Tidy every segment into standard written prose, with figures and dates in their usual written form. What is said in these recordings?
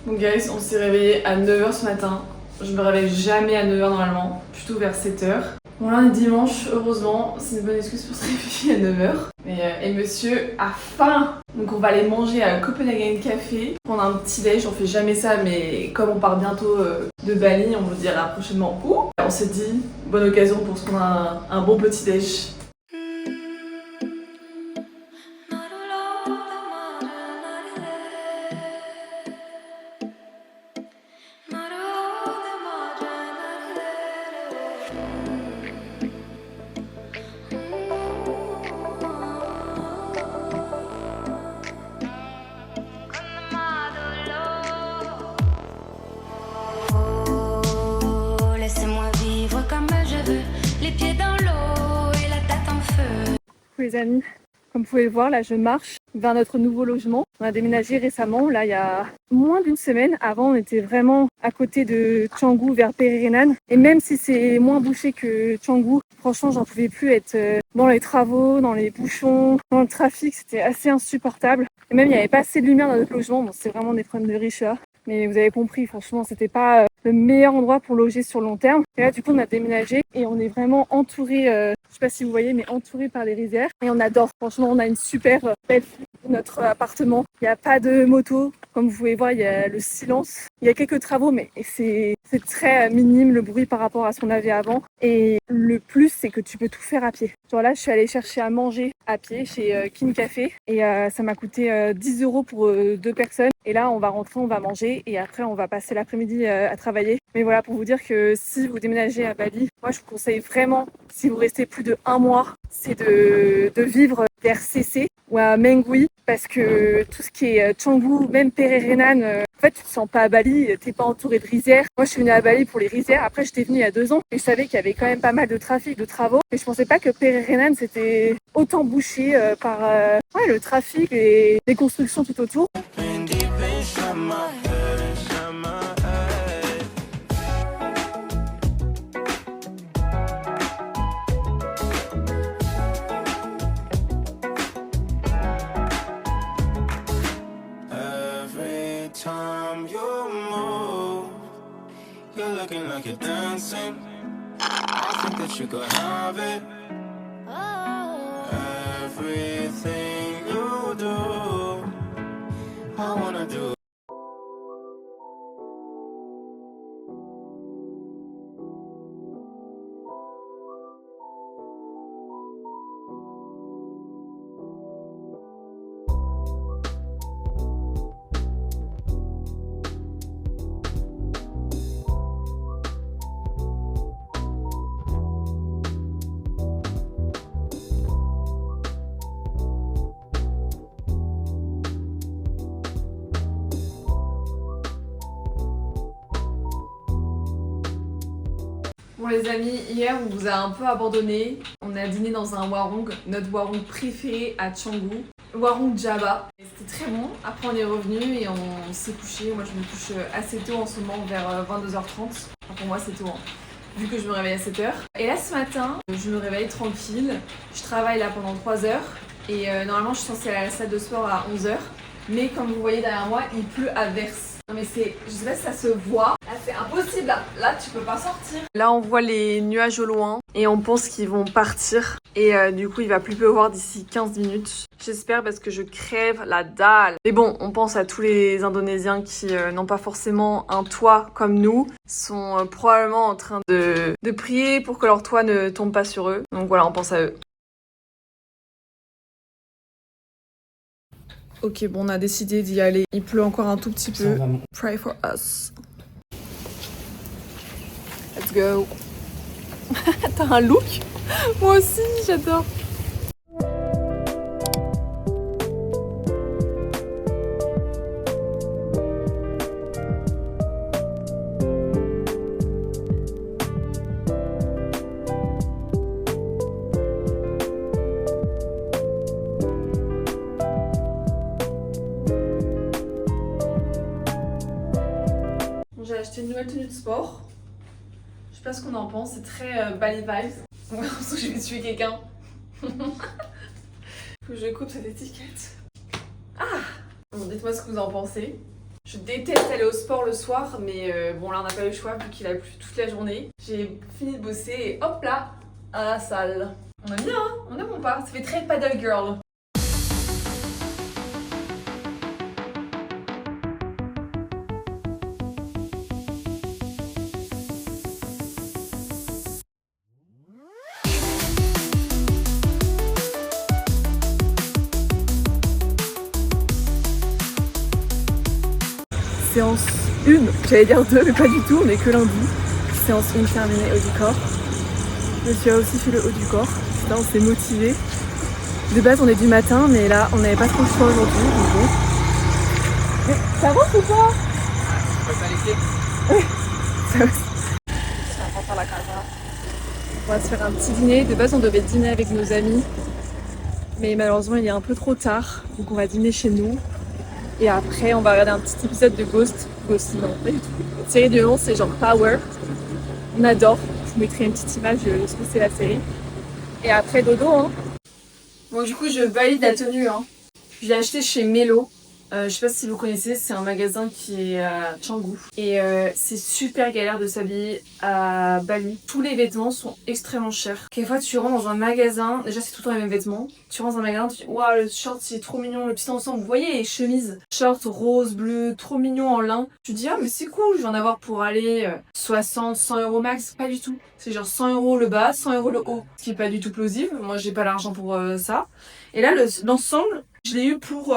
Bon guys, on s'est réveillé à 9h ce matin. Je me réveille jamais à 9h normalement, plutôt vers 7h. Bon là on est dimanche, heureusement, c'est une bonne excuse pour se réveiller à 9h. Et monsieur a faim. Donc on va aller manger à Copenhagen Café, prendre un petit déj, on fait jamais ça mais comme on part bientôt de Bali, on vous dira prochainement où. On s'est dit, bonne occasion pour se prendre un bon petit déj. Les amis, comme vous pouvez le voir, là je marche vers notre nouveau logement. On a déménagé récemment, là il y a moins d'une semaine. Avant on était vraiment à côté de Canggu vers Pererenan. Et même si c'est moins bouché que Canggu, franchement j'en pouvais plus être dans les travaux, dans les bouchons, dans le trafic, c'était assez insupportable. Et même il n'y avait pas assez de lumière dans notre logement, bon c'est vraiment des problèmes de richeur. Mais vous avez compris, franchement c'était pas le meilleur endroit pour loger sur long terme. Et là du coup on a déménagé et on est vraiment entouré, je sais pas si vous voyez, mais entouré par les rizières. Et on adore, franchement on a une super belle vue de notre appartement. Il n'y a pas de moto, comme vous pouvez voir il y a le silence. Il y a quelques travaux mais c'est très minime le bruit par rapport à ce qu'on avait avant. Et le plus c'est que tu peux tout faire à pied. Genre là je suis allée chercher à manger à pied chez Kin Café et ça m'a coûté 10 € pour 2 personnes. Et là on va rentrer, on va manger et après on va passer l'après-midi à travailler. Mais voilà, pour vous dire que si vous déménagez à Bali, moi je vous conseille vraiment, si vous restez plus de 1 mois, c'est de vivre vers CC ou à Mengwi, parce que tout ce qui est Canggu, même Pererenan, en fait tu te sens pas à Bali, t'es pas entouré de rizières. Moi je suis venue à Bali pour les rizières, après j'étais venue il y a 2 ans et je savais qu'il y avait quand même pas mal de trafic, de travaux, et je pensais pas que Pererenan c'était autant bouché par ouais, le trafic et les constructions tout autour. Time you move, you're looking like you're dancing. I think that you could have it. Everything you do, I wanna do. Bon les amis, hier on vous a un peu abandonné. On a dîné dans un warung, notre warung préféré à Canggu, warung Java. C'était très bon. Après on est revenu et on s'est couché. Moi je me couche assez tôt en ce moment, vers 22h30. Enfin, pour moi c'est tôt, hein, vu que je me réveille à 7h. Et là ce matin, je me réveille tranquille. Je travaille là pendant 3 heures. Et normalement je suis censée aller à la salle de sport à 11h. Mais comme vous voyez derrière moi, il pleut à verse. Non mais c'est, je sais pas si ça se voit, là c'est impossible, là tu peux pas sortir. Là on voit les nuages au loin et on pense qu'ils vont partir et du coup il va plus pleuvoir d'ici 15 minutes. J'espère parce que je crève la dalle. Mais bon, on pense à tous les Indonésiens qui n'ont pas forcément un toit comme nous, sont probablement en train de prier pour que leur toit ne tombe pas sur eux. Donc voilà, on pense à eux. Ok, bon, on a décidé d'y aller. Il pleut encore un tout petit peu. Pray for us. Let's go. T'as un look? Moi aussi, j'adore. J'ai acheté une nouvelle tenue de sport. Je sais pas ce qu'on en pense, c'est très Bali vibes. On a l'impression que je vais tuer quelqu'un. Faut que je coupe cette étiquette. Ah! Bon, dites-moi ce que vous en pensez. Je déteste aller au sport le soir, mais bon là on n'a pas eu le choix vu qu'il a plu toute la journée. J'ai fini de bosser et hop là, à la salle. On aime bien, hein, on aime ou pas? Ça fait très paddle girl. Séance 1, j'allais dire 2 mais pas du tout, on est que lundi. Séance 1 terminée, haut du corps. Monsieur a aussi fait le haut du corps, là on s'est motivé. De base on est du matin mais là on n'avait pas trop le choix aujourd'hui, donc bon. Mais ça avance ou pas? Ça avance. On va se faire un petit dîner, de base on devait dîner avec nos amis. Mais malheureusement il est un peu trop tard, donc on va dîner chez nous. Et après, on va regarder un petit épisode de Ghost. Ghost, non, pas du tout. Une série de 11, c'est genre Power. On adore. Je vous mettrai une petite image de ce que c'est la série. Et après, dodo, hein. Bon, du coup, je valide la tenue, hein. Je l'ai acheté chez Mello. Je sais pas si vous connaissez, c'est un magasin qui est à Canggu. Et c'est super galère de s'habiller à Bali. Tous les vêtements sont extrêmement chers. Quelquefois, tu rentres dans un magasin, déjà c'est tout le temps les mêmes vêtements. Tu rentres dans un magasin, tu dis waouh, le short c'est trop mignon, le petit ensemble. Vous voyez les chemises, short rose, bleu, trop mignon en lin. Tu te dis ah, mais c'est cool, je vais en avoir pour aller 60, 100 euros max. Pas du tout. C'est genre 100 euros le bas, 100 euros le haut. Ce qui est pas du tout plausible. Moi, j'ai pas l'argent pour ça. Et là, l'ensemble, je l'ai eu pour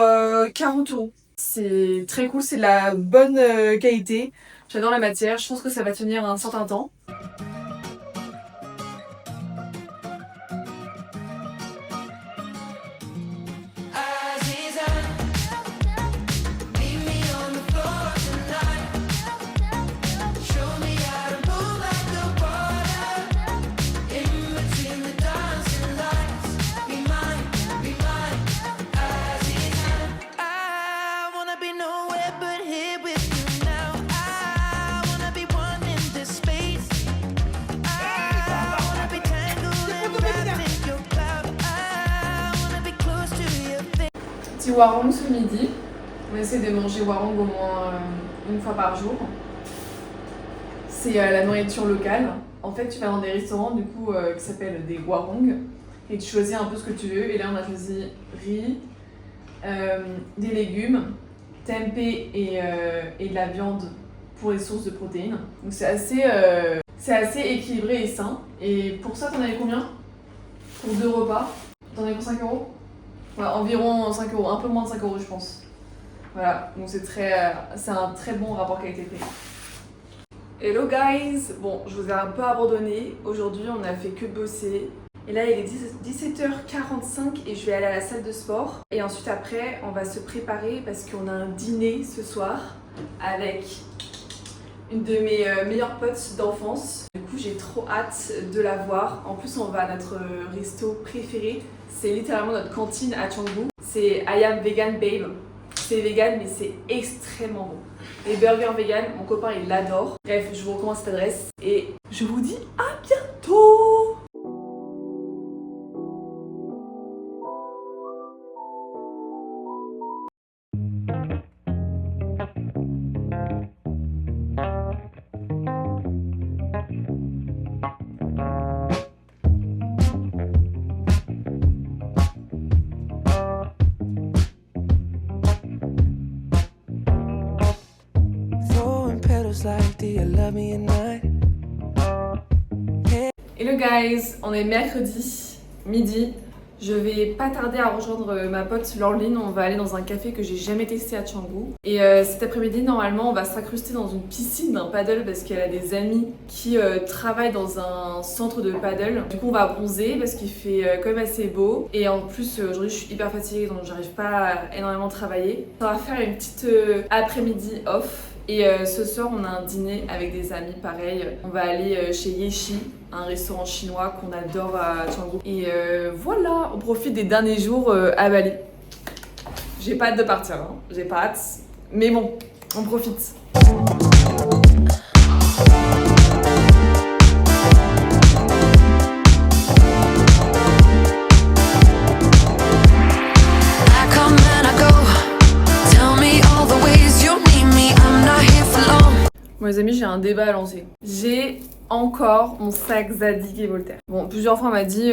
40 euros. C'est très cool, c'est de la bonne qualité. J'adore la matière, je pense que ça va tenir un certain temps. Petit warung ce midi. On essaie de manger warung au moins une fois par jour. C'est la nourriture locale. En fait, tu vas dans des restaurants du coup qui s'appellent des warung et tu choisis un peu ce que tu veux. Et là, on a choisi riz, des légumes, tempeh et de la viande pour les sources de protéines. Donc c'est assez équilibré et sain. Et pour ça, t'en avais combien? Pour 2 repas? T'en avais pour 5 euros? Ouais, environ 5 euros, un peu moins de 5 euros je pense. Voilà, donc c'est un très bon rapport qualité-prix. Hello guys! Bon, je vous ai un peu abandonné. Aujourd'hui, on a fait que bosser. Et là, il est 17h45 et je vais aller à la salle de sport. Et ensuite, après, on va se préparer parce qu'on a un dîner ce soir avec une de mes meilleures potes d'enfance. Du coup, j'ai trop hâte de la voir. En plus, on va à notre resto préféré. C'est littéralement notre cantine à Canggu. C'est I am vegan babe. C'est vegan mais c'est extrêmement bon. Les burgers vegan, mon copain il l'adore. Bref, je vous recommande cette adresse et je vous dis à bientôt. Hello guys, on est mercredi midi. Je vais pas tarder à rejoindre ma pote Laureline. On va aller dans un café que j'ai jamais testé à Canggu. Et cet après-midi, normalement, on va s'incruster dans une piscine d'un paddle parce qu'elle a des amis qui travaillent dans un centre de paddle. Du coup, on va bronzer parce qu'il fait quand même assez beau. Et en plus, aujourd'hui, je suis hyper fatiguée donc j'arrive pas à énormément travailler. On va faire une petite après-midi off. Et ce soir, on a un dîner avec des amis, pareil. On va aller chez Yeshi, un restaurant chinois qu'on adore à Canggu. Et voilà, on profite des derniers jours à Bali. J'ai pas hâte de partir, hein. J'ai pas hâte. Mais bon, on profite. I come and I go. Tell me all the ways you need me. Bon les amis, j'ai un débat à lancer. J'ai encore mon sac Zadig et Voltaire. Bon, plusieurs fois on m'a dit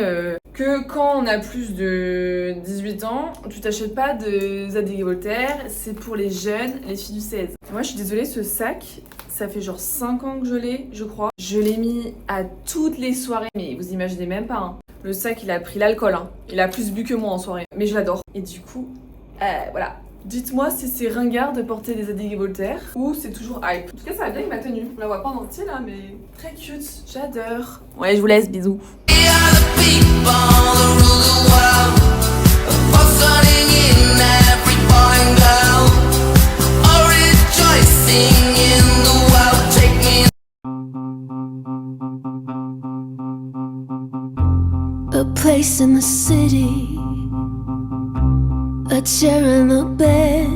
que quand on a plus de 18 ans, tu t'achètes pas de Zadig et Voltaire, c'est pour les jeunes, les filles du 16. Moi je suis désolée, ce sac, ça fait genre 5 ans que je l'ai, je crois. Je l'ai mis à toutes les soirées, mais vous imaginez même pas, hein. Le sac, il a pris l'alcool, hein. Il a plus bu que moi en soirée, mais je l'adore. Et du coup, voilà. Dites-moi si c'est ringard de porter des Zadig et Voltaire ou c'est toujours hype. En tout cas, ça va bien avec ma tenue. On la voit pas en entier là, mais très cute. J'adore. Ouais, je vous laisse, bisous. A place in the city, a chair and a bed,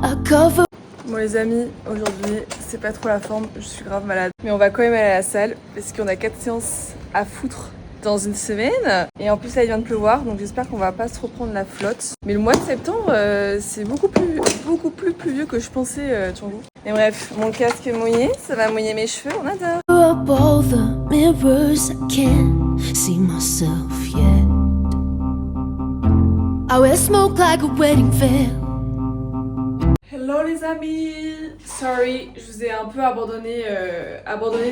a cover. Bon les amis, aujourd'hui c'est pas trop la forme, je suis grave malade. Mais on va quand même aller à la salle parce qu'on a 4 séances à foutre dans une semaine. Et en plus là il vient de pleuvoir, donc j'espère qu'on va pas se reprendre la flotte. Mais le mois de septembre c'est beaucoup plus pluvieux que je pensais, Tchangou. Et bref, mon casque est mouillé, ça va mouiller mes cheveux, on adore. Up all the mirrors, I can't see myself yet. I wear smoke like a wedding veil. Hello les amis. Sorry, je vous ai un peu abandonné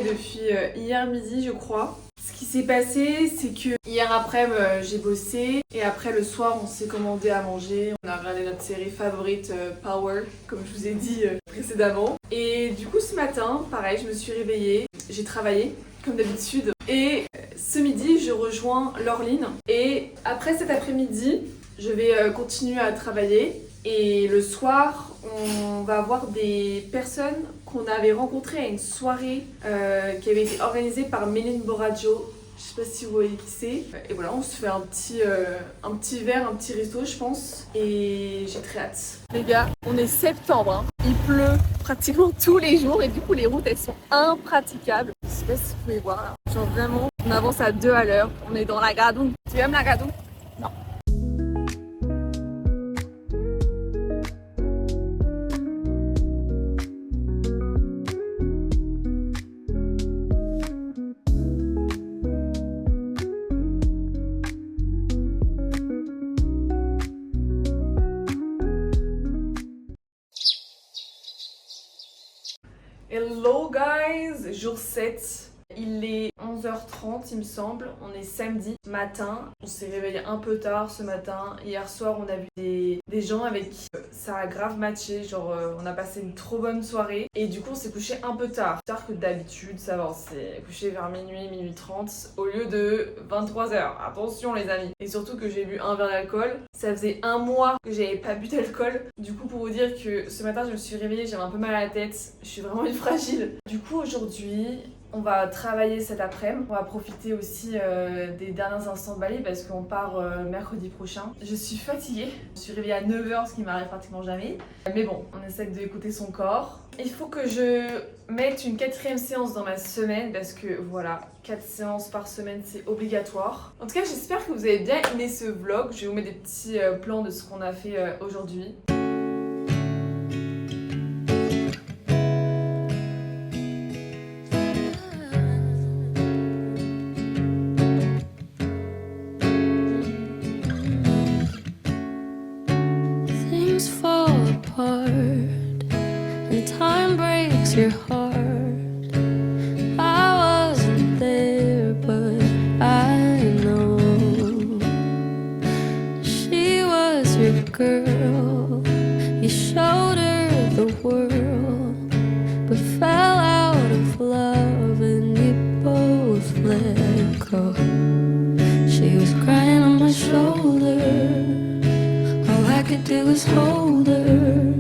depuis hier midi je crois. Ce qui s'est passé, c'est que hier après-midi j'ai bossé et après le soir on s'est commandé à manger. On a regardé notre série favorite Power, comme je vous ai dit précédemment. Et du coup ce matin, pareil, je me suis réveillée, j'ai travaillé comme d'habitude. Et ce midi, je rejoins Laureline. Et après cet après-midi, je vais continuer à travailler. Et le soir, on va voir des personnes qu'on avait rencontrées à une soirée qui avait été organisée par Méline Boraggio. Je sais pas si vous voyez qui c'est. Et voilà, on se fait un petit verre, un petit resto, je pense. Et j'ai très hâte. Les gars, on est septembre, hein. Il pleut pratiquement tous les jours et du coup les routes elles sont impraticables. Je sais pas si vous pouvez voir là. Genre vraiment, on avance à 2 à l'heure. On est dans la Gadoue. Tu aimes la Gadoue? Non. Hello guys, jour 7, il est 11h30 il me semble, on est samedi matin, on s'est réveillé un peu tard ce matin, hier soir on a vu des gens avec qui ça a grave matché, genre on a passé une trop bonne soirée et du coup on s'est couché un peu tard que d'habitude, ça va, on s'est couché vers minuit 30 au lieu de 23h, attention les amis, et surtout que j'ai bu un verre d'alcool, ça faisait 1 mois que j'avais pas bu d'alcool, du coup pour vous dire que ce matin je me suis réveillée, j'avais un peu mal à la tête, je suis vraiment une fragile, du coup aujourd'hui on va travailler cet après-midi, on va profiter aussi des derniers instants de Bali parce qu'on part mercredi prochain. Je suis fatiguée, je suis réveillée à 9h, ce qui m'arrive pratiquement jamais. Mais bon, on essaie d'écouter son corps. Il faut que je mette une 4e séance dans ma semaine parce que voilà, 4 séances par semaine c'est obligatoire. En tout cas, j'espère que vous avez bien aimé ce vlog. Je vais vous mettre des petits plans de ce qu'on a fait aujourd'hui. Time breaks your heart. I wasn't there, but I know she was your girl. You showed her the world, but fell out of love and you both let go. She was crying on my shoulder. All I could do was hold her.